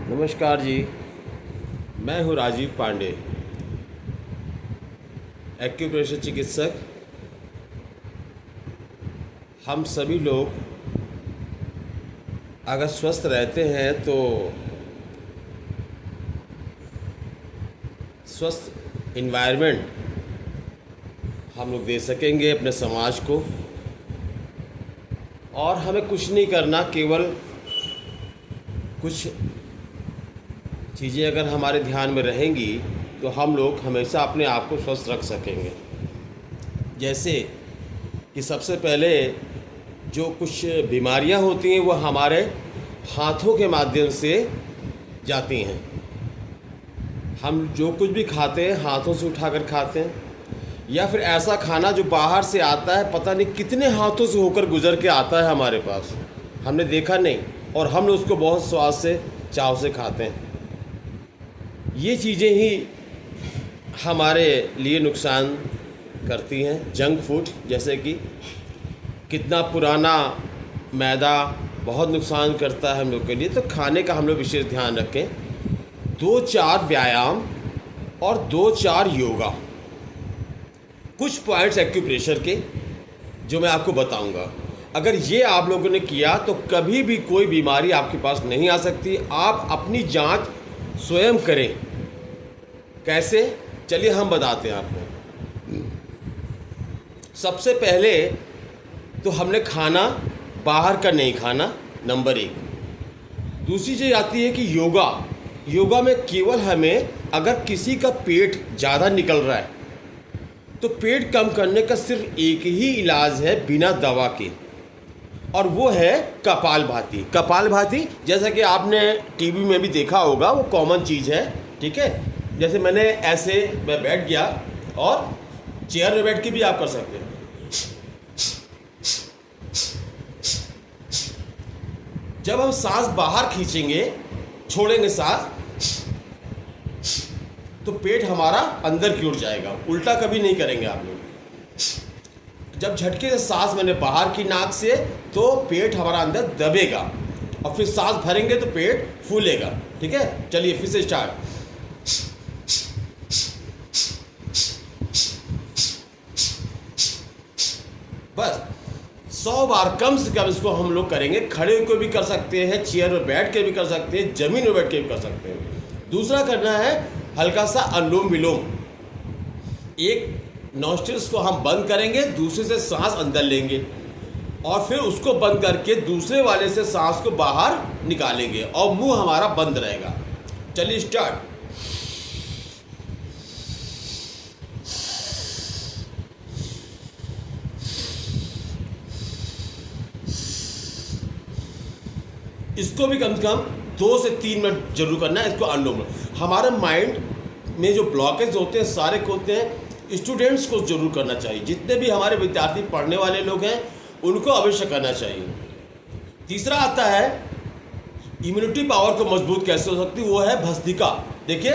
नमस्कार जी। मैं हूँ राजीव पांडे, एक्यूप्रेशर चिकित्सक। हम सभी लोग अगर स्वस्थ रहते हैं तो स्वस्थ इन्वायरमेंट हम लोग दे सकेंगे अपने समाज को। और हमें कुछ नहीं करना, केवल कुछ चीज़ें अगर हमारे ध्यान में रहेंगी तो हम लोग हमेशा अपने आप को स्वस्थ रख सकेंगे। जैसे कि सबसे पहले जो कुछ बीमारियां होती हैं वो हमारे हाथों के माध्यम से जाती हैं। हम जो कुछ भी खाते हैं हाथों से उठाकर खाते हैं, या फिर ऐसा खाना जो बाहर से आता है पता नहीं कितने हाथों से होकर गुजर के आता है हमारे पास, हमने देखा नहीं, और हम उसको बहुत स्वाद से चाव से खाते हैं। ये चीज़ें ही हमारे लिए नुकसान करती हैं। जंक फूड जैसे कि कितना पुराना मैदा बहुत नुकसान करता है हम लोग के लिए। तो खाने का हम लोग विशेष ध्यान रखें। 2-4 व्यायाम और 2-4 योगा, कुछ पॉइंट्स एक्यूप्रेशर के जो मैं आपको बताऊंगा। अगर ये आप लोगों ने किया तो कभी भी कोई बीमारी आपके पास नहीं आ सकती। आप अपनी जांच स्वयं करें। कैसे, चलिए हम बताते हैं आपको। सबसे पहले तो हमने खाना बाहर का नहीं खाना, नंबर 1। दूसरी चीज़ आती है कि योगा में केवल हमें, अगर किसी का पेट ज़्यादा निकल रहा है तो पेट कम करने का सिर्फ एक ही इलाज है बिना दवा के, और वो है कपालभाति। कपालभाति जैसा कि आपने टीवी में भी देखा होगा, वो कॉमन चीज़ है, ठीक है। जैसे मैं बैठ गया, और चेयर में बैठ के भी आप कर सकते हैं। जब हम सांस बाहर खींचेंगे, छोड़ेंगे सांस, तो पेट हमारा अंदर की ओर जाएगा। उल्टा कभी नहीं करेंगे आप लोग। जब झटके से सांस मैंने बाहर की नाक से, तो पेट हमारा अंदर दबेगा, और फिर सांस भरेंगे तो पेट फूलेगा, ठीक है। चलिए फिर से स्टार्ट। बस 100 बार कम से कम इसको हम लोग करेंगे। खड़े होकर भी कर सकते हैं, चेयर में बैठ के भी कर सकते हैं, जमीन में बैठ के भी कर सकते हैं। दूसरा करना है हल्का सा अनुलोम विलोम। एक नॉस्ट्रिल्स को हम बंद करेंगे, दूसरे से सांस अंदर लेंगे, और फिर उसको बंद करके दूसरे वाले से सांस को बाहर निकालेंगे, और मुंह हमारा बंद रहेगा। चलिए स्टार्ट। इसको भी कम से कम 2 से 3 मिनट जरूर करना है। इसको अनुलोम, हमारे माइंड में जो ब्लॉकेज होते हैं सारे होते हैं, स्टूडेंट्स को जरूर करना चाहिए। जितने भी हमारे विद्यार्थी पढ़ने वाले लोग हैं उनको अवश्य करना चाहिए। तीसरा आता है इम्यूनिटी पावर को मजबूत कैसे हो सकती है, वो है भस्त्रिका। देखिए,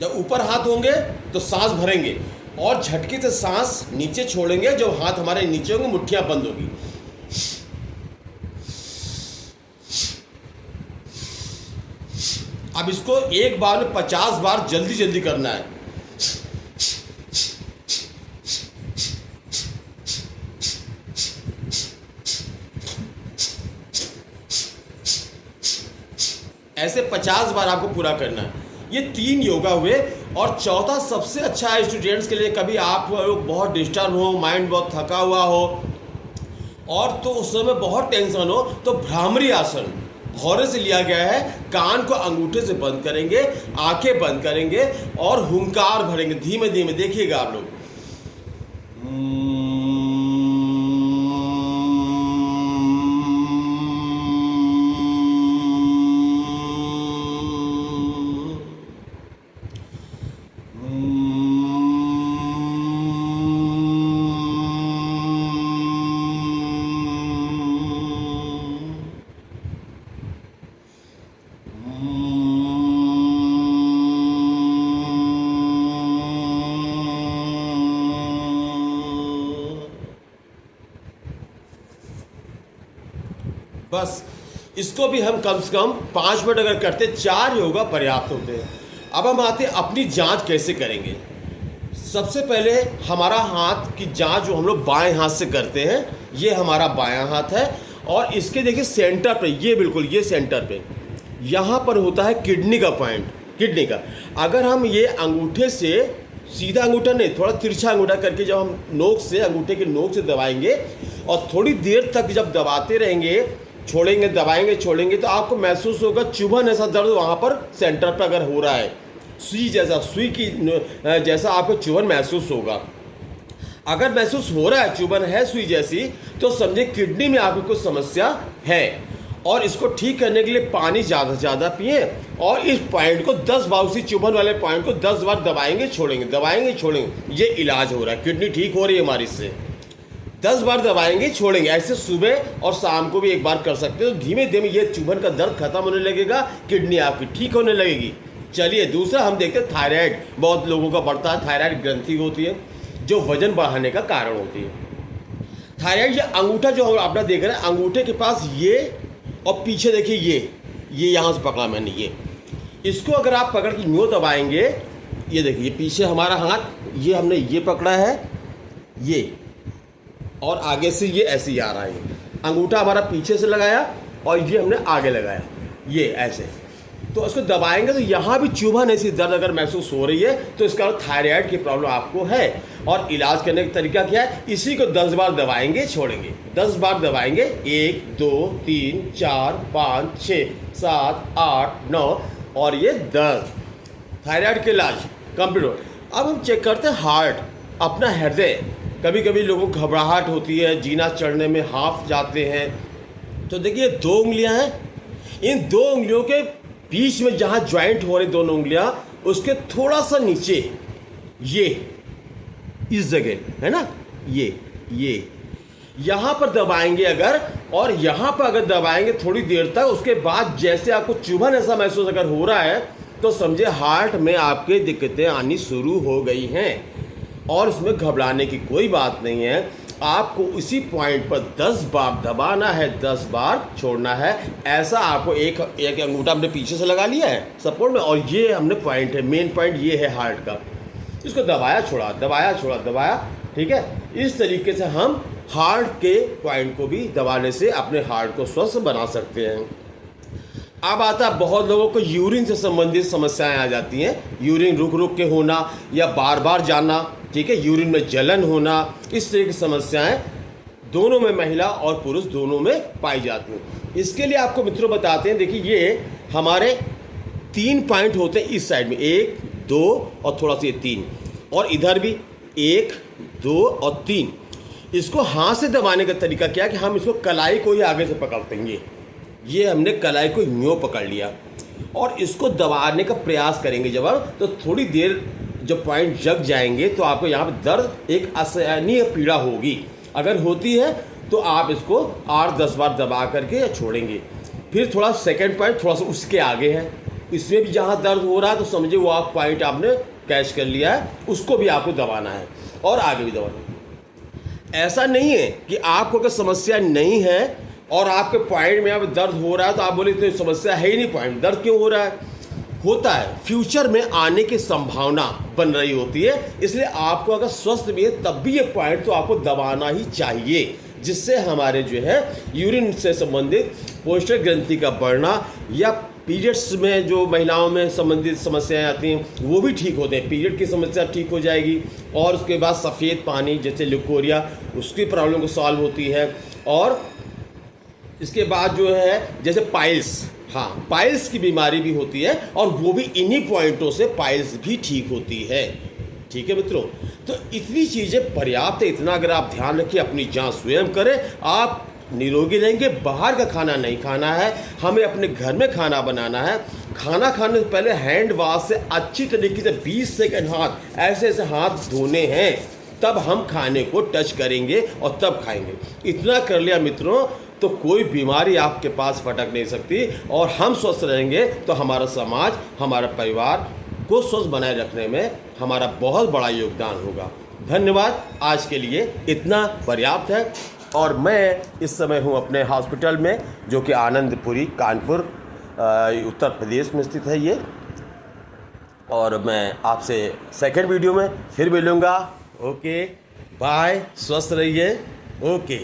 जब ऊपर हाथ होंगे तो सांस भरेंगे, और झटके से सांस नीचे छोड़ेंगे। जब हाथ हमारे नीचे होंगे मुट्ठियां बंद होगी। अब इसको एक बार में 50 बार जल्दी जल्दी करना है। ऐसे 50 बार आपको पूरा करना है। ये 3 योगा हुए। और चौथा सबसे अच्छा है स्टूडेंट्स के लिए, कभी आप लोग बहुत डिस्टर्ब हो, माइंड बहुत थका हुआ हो, और तो उस समय बहुत टेंशन हो, तो भ्रामरी आसन भौरे से लिया गया है। कान को अंगूठे से बंद करेंगे, आंखें बंद करेंगे, और हुंकार भरेंगे धीमे धीमे। देखिएगा आप लोग। बस इसको भी हम कम से कम 5 मिनट अगर करते, 4 योगा पर्याप्त होते हैं। अब हम आते हैं अपनी जांच कैसे करेंगे। सबसे पहले हमारा हाथ की जांच जो हम लोग बाएं हाथ से करते हैं, ये हमारा बायां हाथ है और इसके देखिए सेंटर पे, ये बिल्कुल ये सेंटर पे यहाँ पर होता है किडनी का पॉइंट, किडनी का। अगर हम ये अंगूठे से, सीधा अंगूठा नहीं, थोड़ा तिरछा अंगूठा करके जब हम नोक से, अंगूठे के नोक से दबाएंगे और थोड़ी देर तक जब दबाते रहेंगे, छोड़ेंगे, दबाएंगे, छोड़ेंगे, तो आपको महसूस होगा चुभन ऐसा दर्द वहाँ पर सेंटर पर अगर हो रहा है, सुई जैसा, सुई की जैसा आपको चुभन महसूस होगा। अगर महसूस हो रहा है चुभन है सुई जैसी, तो समझे किडनी में आपको कुछ समस्या है। और इसको ठीक करने के लिए पानी ज़्यादा से ज़्यादा पिए और इस पॉइंट को 10 बार, उसी चुभन वाले पॉइंट को 10 बार दबाएंगे, छोड़ेंगे, दबाएंगे, छोड़ेंगे। ये इलाज हो रहा है, किडनी ठीक हो रही है हमारी इससे। 10 बार दबाएंगे, छोड़ेंगे, ऐसे सुबह और शाम को भी एक बार कर सकते हो। धीमे धीमे ये चुभन का दर्द खत्म होने लगेगा, किडनी आपकी ठीक होने लगेगी। चलिए दूसरा हम देखते हैं थायराइड। बहुत लोगों का बढ़ता है, थायराइड ग्रंथि होती है जो वजन बढ़ाने का कारण होती है। थायराइड, ये अंगूठा जो आप देख रहे हैं, अंगूठे के पास ये और पीछे देखिए ये यहाँ से पकड़ा मैंने, ये इसको अगर आप पकड़ के यूँ दबाएंगे, ये देखिए ये पीछे हमारा हाथ, ये हमने ये पकड़ा है, ये और आगे से ये ऐसे ही आ रहा है। अंगूठा हमारा पीछे से लगाया और ये हमने आगे लगाया, ये ऐसे। तो इसको दबाएंगे तो यहाँ भी चुभन ऐसी दर्द अगर महसूस हो रही है तो इसका थायराइड की प्रॉब्लम आपको है। और इलाज करने का तरीका क्या है, इसी को 10 बार दबाएंगे, छोड़ेंगे, 10 बार दबाएंगे, 1 2 3 4 5 6 7 8 9 और ये 10। थायराइड के इलाज कंप्लीट। अब हम चेक करते हैं हार्ट, अपना हृदय। कभी कभी लोगों को घबराहट होती है, जीना चढ़ने में हाफ जाते हैं। तो देखिए 2 उंगलियां हैं, इन 2 उंगलियों के बीच में जहाँ ज्वाइंट हो रही दोनों उंगलियां, उसके थोड़ा सा नीचे ये इस जगह है ना, ये यहाँ पर दबाएंगे अगर, और यहाँ पर अगर दबाएंगे थोड़ी देर तक, उसके बाद जैसे आपको चुभन ऐसा महसूस अगर हो रहा है तो समझे हार्ट में आपके दिक्कतें आनी शुरू हो गई हैं। और इसमें घबराने की कोई बात नहीं है। आपको उसी पॉइंट पर 10 बार दबाना है, 10 बार छोड़ना है। ऐसा आपको एक अंगूठा हमने पीछे से लगा लिया है सपोर्ट में, और ये हमने पॉइंट है, मेन पॉइंट ये है हार्ट का। इसको दबाया छोड़ा, दबाया छोड़ा, दबाया, ठीक है। इस तरीके से हम हार्ट के पॉइंट को भी दबाने से अपने हार्ट को स्वस्थ बना सकते हैं। अब आता है बहुत लोगों को यूरिन से संबंधित समस्याएं आ जाती हैं, यूरिन रुक रुक के होना या बार बार जाना, ठीक है, यूरिन में जलन होना, इस तरह की समस्याएं दोनों में, महिला और पुरुष दोनों में पाई जाती हैं। इसके लिए आपको मित्रों बताते हैं, देखिए ये हमारे 3 पॉइंट होते हैं इस साइड में, 1 2 और थोड़ा सा ये 3, और इधर भी 1 2 और 3। इसको हाथ से दबाने का तरीका क्या है कि हम इसको कलाई को ही आगे से पकड़ते हैं, ये हमने कलाई को यूँ पकड़ लिया और इसको दबाने का प्रयास करेंगे जब हम, तो थोड़ी देर जब पॉइंट जग जाएंगे तो आपको यहाँ पर दर्द, एक असहनीय पीड़ा होगी। अगर होती है तो आप इसको 8-10 बार दबा करके या छोड़ेंगे। फिर थोड़ा सेकंड पॉइंट थोड़ा सा उसके आगे है, इसमें भी जहाँ दर्द हो रहा है तो समझिए वो आप पॉइंट आपने कैच कर लिया है, उसको भी आपको दबाना है और आगे भी दबाना है। ऐसा नहीं है कि आपको अगर समस्या नहीं है और आपके पॉइंट में अब दर्द हो रहा है तो आप बोले तो समस्या है ही नहीं, पॉइंट दर्द क्यों हो रहा है। होता है, फ्यूचर में आने की संभावना बन रही होती है, इसलिए आपको अगर स्वस्थ भी है तब भी ये पॉइंट तो आपको दबाना ही चाहिए, जिससे हमारे जो है यूरिन से संबंधित पोस्टर ग्रंथि का बढ़ना या पीरियड्स में जो महिलाओं में संबंधित समस्याएं आती हैं वो भी ठीक होते हैं, पीरियड की समस्या ठीक हो जाएगी। और उसके बाद सफ़ेद पानी जैसे ल्यूकोरिया, उसकी प्रॉब्लम को सॉल्व होती है। और इसके बाद जो है जैसे पाइल्स, हाँ पाइल्स की बीमारी भी होती है और वो भी इन्हीं पॉइंटों से पाइल्स भी ठीक होती है, ठीक है मित्रों। तो इतनी चीज़ें पर्याप्त है, इतना अगर आप ध्यान रखिए, अपनी जांच स्वयं करें, आप निरोगी रहेंगे। बाहर का खाना नहीं खाना है, हमें अपने घर में खाना बनाना है। खाना खाने से पहले हैंड वॉश से अच्छी तरीके से 20 सेकंड हाथ ऐसे ऐसे हाथ धोने हैं, तब हम खाने को टच करेंगे और तब खाएंगे। इतना कर लिया मित्रों तो कोई बीमारी आपके पास फटक नहीं सकती, और हम स्वस्थ रहेंगे तो हमारा समाज, हमारा परिवार को स्वस्थ बनाए रखने में हमारा बहुत बड़ा योगदान होगा। धन्यवाद, आज के लिए इतना पर्याप्त है। और मैं इस समय हूँ अपने हॉस्पिटल में, जो कि आनंदपुरी कानपुर उत्तर प्रदेश में स्थित है ये। और मैं आपसे सेकंड वीडियो में फिर मिलूँगा। ओके बाय, स्वस्थ रहिए। ओके।